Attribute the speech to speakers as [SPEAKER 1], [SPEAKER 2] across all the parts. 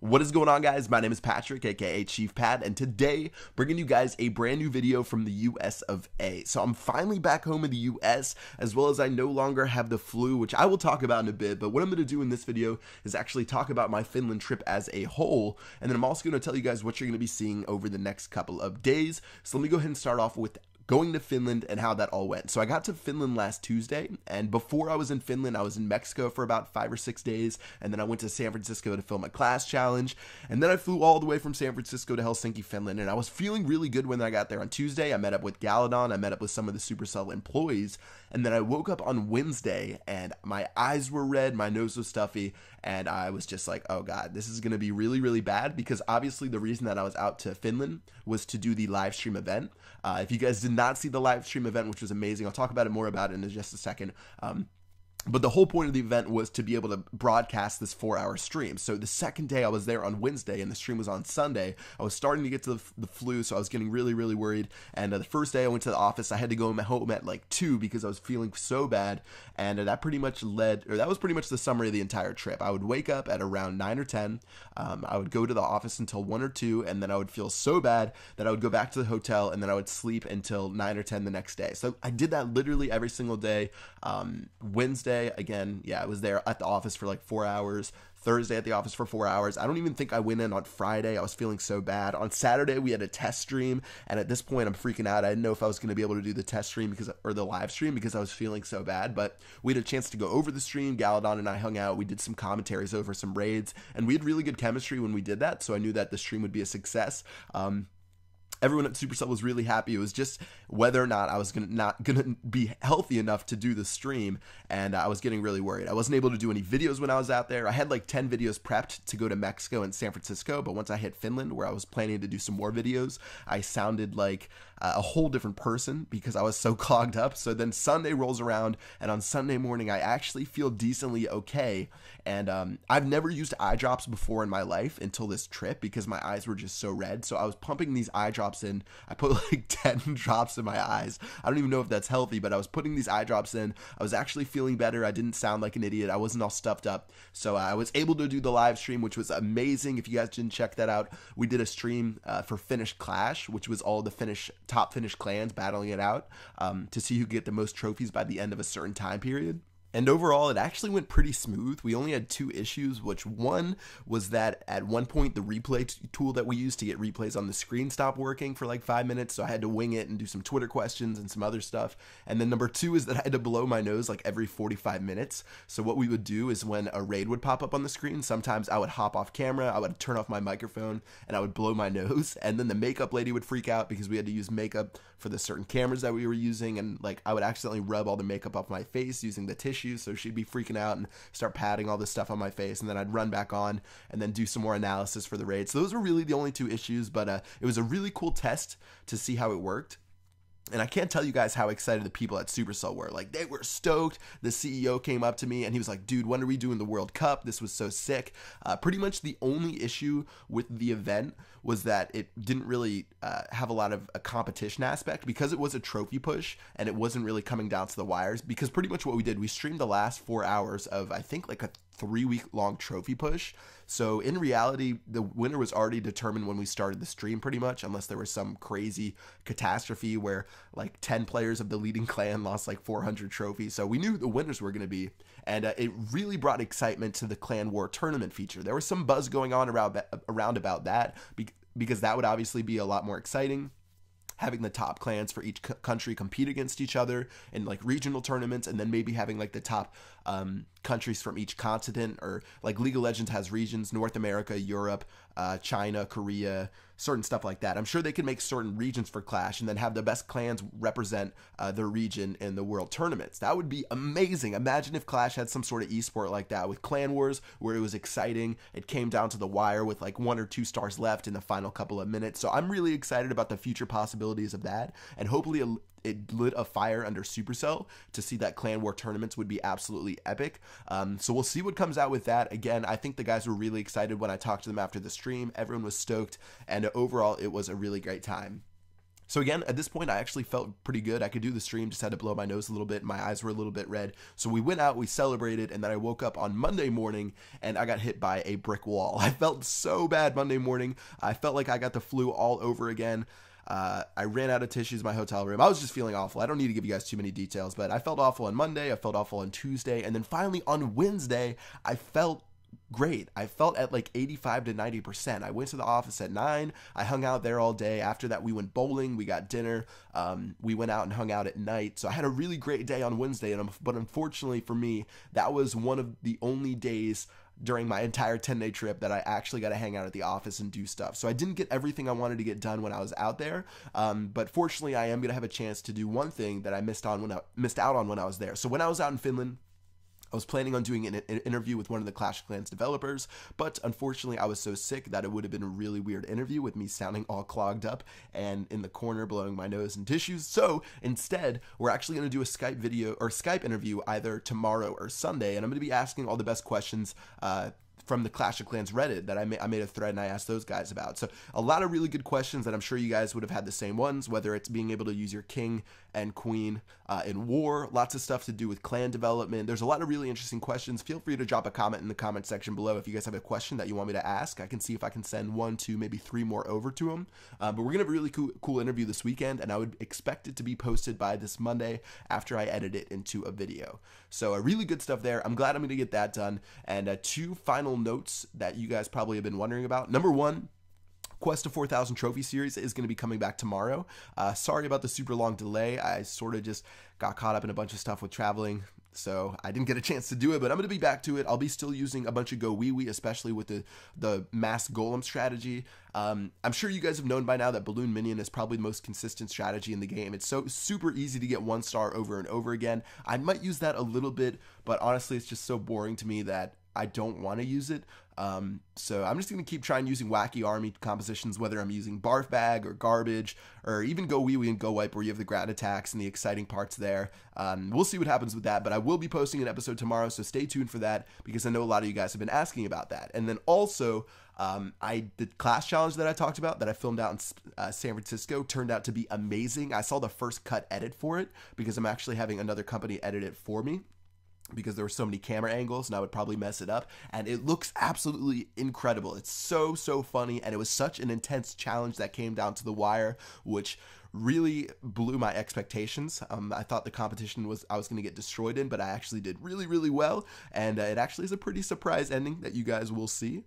[SPEAKER 1] What is going on, guys? My name is Patrick, aka Chief Pat, and today bringing you guys a brand new video from the US of A. So I'm finally back home in the US, as well as I no longer have the flu, which I will talk about in a bit. But what I'm going to do in this video is actually talk about my Finland trip as a whole, and then I'm also going to tell you guys what you're going to be seeing over the next couple of days. So let me go ahead and start off with going to Finland and how that all went. So I got to Finland last Tuesday, and before I was in Finland, I was in Mexico for about 5 or 6 days, and then I went to San Francisco to film a class challenge, and then I flew all the way from San Francisco to Helsinki, Finland, and I was feeling really good when I got there on Tuesday. I met up with Galadon, I met up with some of the Supercell employees, and then I woke up on Wednesday, and my eyes were red, my nose was stuffy, and I was just like, oh god, this is going to be really, really bad, because obviously the reason that I was out to Finland was to do the live stream event. If you guys did not see the live stream event, which was amazing, I'll talk about it more about it in just a second. But the whole point of the event was to be able to broadcast this 4-hour stream. So the second day I was there on Wednesday and the stream was on Sunday, I was starting to get to the flu, so I was getting really, really worried. And the first day I went to the office, I had to go home at like 2 because I was feeling so bad. And that was pretty much the summary of the entire trip. I would wake up at around 9 or 10. I would go to the office until 1 or 2, and then I would feel so bad that I would go back to the hotel, and then I would sleep until 9 or 10 the next day. So I did that literally every single day. Wednesday, again, yeah, I was there at the office for like 4 hours. Thursday at the office for 4 hours. I don't even think I went in on Friday. I was feeling so bad. On Saturday, we had a test stream, and at this point, I'm freaking out. I didn't know if I was going to be able to do the test stream or the live stream because I was feeling so bad, but we had a chance to go over the stream. Galadon and I hung out. We did some commentaries over some raids, and we had really good chemistry when we did that, so I knew that the stream would be a success. Everyone at Supercell was really happy. It was just whether or not I was not gonna be healthy enough to do the stream, and I was getting really worried. I wasn't able to do any videos when I was out there. I had like 10 videos prepped to go to Mexico and San Francisco, but once I hit Finland, where I was planning to do some more videos, I sounded like a whole different person because I was so clogged up. So then Sunday rolls around, and on Sunday morning, I actually feel decently okay. And I've never used eye drops before in my life until this trip because my eyes were just so red. So I was pumping these eye drops in. I put like 10 drops in my eyes. I don't even know if that's healthy, but I was putting these eye drops in. I was actually feeling better. I didn't sound like an idiot. I wasn't all stuffed up. So I was able to do the live stream, which was amazing. If you guys didn't check that out, we did a stream for Finnish Clash, which was all the top Finnish clans battling it out to see who could get the most trophies by the end of a certain time period. And overall, it actually went pretty smooth. We only had 2 issues, which one was that at one point, the replay tool that we used to get replays on the screen stopped working for like 5 minutes. So I had to wing it and do some Twitter questions and some other stuff. And then number 2 is that I had to blow my nose like every 45 minutes. So what we would do is when a raid would pop up on the screen, sometimes I would hop off camera, I would turn off my microphone, and I would blow my nose. And then the makeup lady would freak out because we had to use makeup for the certain cameras that we were using. And like I would accidentally rub all the makeup off my face using the tissue. So she'd be freaking out and start patting all this stuff on my face, and then I'd run back on and then do some more analysis for the raid. So those were really the only 2 issues, but it was a really cool test to see how it worked. And I can't tell you guys how excited the people at Supercell were. Like, they were stoked. The CEO came up to me and he was like, dude, when are we doing the World Cup? This was so sick. Pretty much the only issue with the event was that it didn't really have a lot of a competition aspect because it was a trophy push and it wasn't really coming down to the wires. Because pretty much what we did, we streamed the last 4 hours of, I think, like a 3-week-long trophy push. So in reality, the winner was already determined when we started the stream pretty much, unless there was some crazy catastrophe where like 10 players of the leading clan lost like 400 trophies. So we knew who the winners were going to be, and it really brought excitement to the Clan War tournament feature. There was some buzz going on around about that because that would obviously be a lot more exciting. Having the top clans for each country compete against each other in like regional tournaments, and then maybe having like the top countries from each continent, or like League of Legends has regions: North America, Europe, China, Korea, certain stuff like that. I'm sure they could make certain regions for Clash and then have the best clans represent their region in the world tournaments. That would be amazing. Imagine if Clash had some sort of esport like that with Clan Wars, where it was exciting. It came down to the wire with like 1 or 2 stars left in the final couple of minutes. So I'm really excited about the future possibilities of that, and hopefully it lit a fire under Supercell to see that Clan War tournaments would be absolutely epic. So we'll see what comes out with that. Again, I think the guys were really excited when I talked to them after the stream. Everyone was stoked, and overall, it was a really great time. So again, at this point, I actually felt pretty good. I could do the stream, just had to blow my nose a little bit. My eyes were a little bit red. So we went out, we celebrated, and then I woke up on Monday morning and I got hit by a brick wall. I felt so bad Monday morning. I felt like I got the flu all over again. I ran out of tissues in my hotel room. I was just feeling awful. I don't need to give you guys too many details, but I felt awful on Monday. I felt awful on Tuesday. And then finally on Wednesday, I felt great. I felt at like 85 to 90%. I went to the office at 9. I hung out there all day. After that, we went bowling. We got dinner. We went out and hung out at night. So I had a really great day on Wednesday. But unfortunately for me, that was one of the only days during my entire 10-day trip that I actually got to hang out at the office and do stuff. So I didn't get everything I wanted to get done when I was out there. But fortunately, I am going to have a chance to do one thing that I missed out on when I was there. So when I was out in Finland, I was planning on doing an interview with one of the Clash of Clans developers, but unfortunately I was so sick that it would have been a really weird interview with me sounding all clogged up and in the corner blowing my nose and tissues. So instead, we're actually going to do a Skype video or Skype interview either tomorrow or Sunday, and I'm going to be asking all the best questions from the Clash of Clans Reddit that I made a thread and I asked those guys about. So a lot of really good questions that I'm sure you guys would have had the same ones, whether it's being able to use your king and queen in war, lots of stuff to do with clan development. There's a lot of really interesting questions. Feel free to drop a comment in the comment section below if you guys have a question that you want me to ask. I can see if I can send 1, 2, maybe 3 more over to them. But we're going to have a really cool interview this weekend, and I would expect it to be posted by this Monday after I edit it into a video. So really good stuff there. I'm glad I'm going to get that done. And 2 final notes that you guys probably have been wondering about. Number 1, Quest of 4000 trophy series is going to be coming back tomorrow. Sorry about the super long delay. I sort of just got caught up in a bunch of stuff with traveling, so I didn't get a chance to do it, but I'm going to be back to it. I'll be still using a bunch of Go Wee Wee, especially with the mass golem strategy. I'm sure you guys have known by now that Balloon Minion is probably the most consistent strategy in the game. It's so super easy to get 1 star over and over again. I might use that a little bit, but honestly, it's just so boring to me that I don't want to use it. So I'm just going to keep trying using wacky army compositions, whether I'm using Barf Bag or Garbage, or even Go Wee Wee and Go Wipe, where you have the grad attacks and the exciting parts there. We'll see what happens with that, but I will be posting an episode tomorrow, so stay tuned for that, because I know a lot of you guys have been asking about that. And then also, the class challenge that I talked about, that I filmed out in San Francisco, turned out to be amazing. I saw the first cut edit for it, because I'm actually having another company edit it for me, because there were so many camera angles and I would probably mess it up, and it looks absolutely incredible. It's so funny, and it was such an intense challenge that came down to the wire, which really blew my expectations. I thought the competition I was going to get destroyed in, but I actually did really well, and it actually is a pretty surprise ending that you guys will see.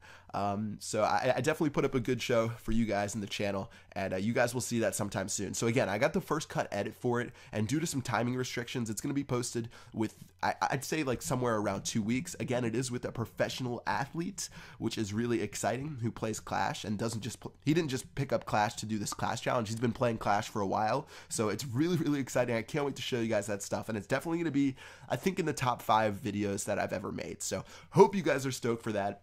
[SPEAKER 1] So I definitely put up a good show for you guys in the channel, and you guys will see that sometime soon. So again, I got the first cut edit for it, and due to some timing restrictions, it's going to be posted with, I'd say, like somewhere around 2 weeks. Again, it is with a professional athlete, which is really exciting, who plays Clash and he didn't just pick up Clash to do this Clash challenge. He's been playing Clash for a while, so it's really exciting. I can't wait to show you guys that stuff, and it's definitely going to be, I think, in the top 5 videos that I've ever made. So hope you guys are stoked for that.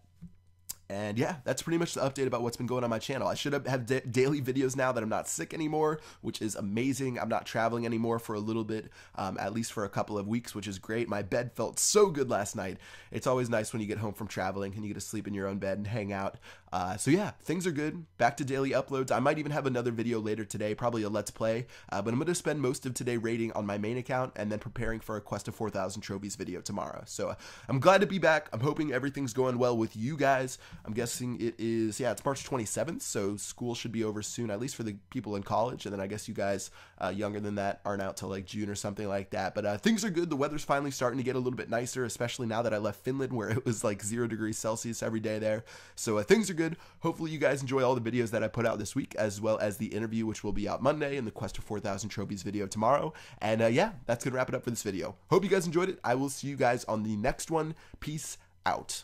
[SPEAKER 1] And yeah, that's pretty much the update about what's been going on my channel. I should have daily videos now that I'm not sick anymore, which is amazing. I'm not traveling anymore for a little bit, at least for a couple of weeks, which is great. My bed felt so good last night. It's always nice when you get home from traveling and you get to sleep in your own bed and hang out. So yeah, things are good. Back to daily uploads. I might even have another video later today, probably a Let's Play, but I'm going to spend most of today raiding on my main account and then preparing for a Quest of 4000 trophies video tomorrow. So I'm glad to be back. I'm hoping everything's going well with you guys. I'm guessing it is, yeah, it's March 27th, so school should be over soon, at least for the people in college, and then I guess you guys younger than that aren't out till like June or something like that. But things are good. The weather's finally starting to get a little bit nicer, especially now that I left Finland, where it was like 0 degrees Celsius every day there. So things are good. Hopefully you guys enjoy all the videos that I put out this week, as well as the interview, which will be out Monday, and the Quest of 4000 trophies video tomorrow. And yeah, that's gonna wrap it up for this video. Hope you guys enjoyed it. I will see you guys on the next one. Peace out.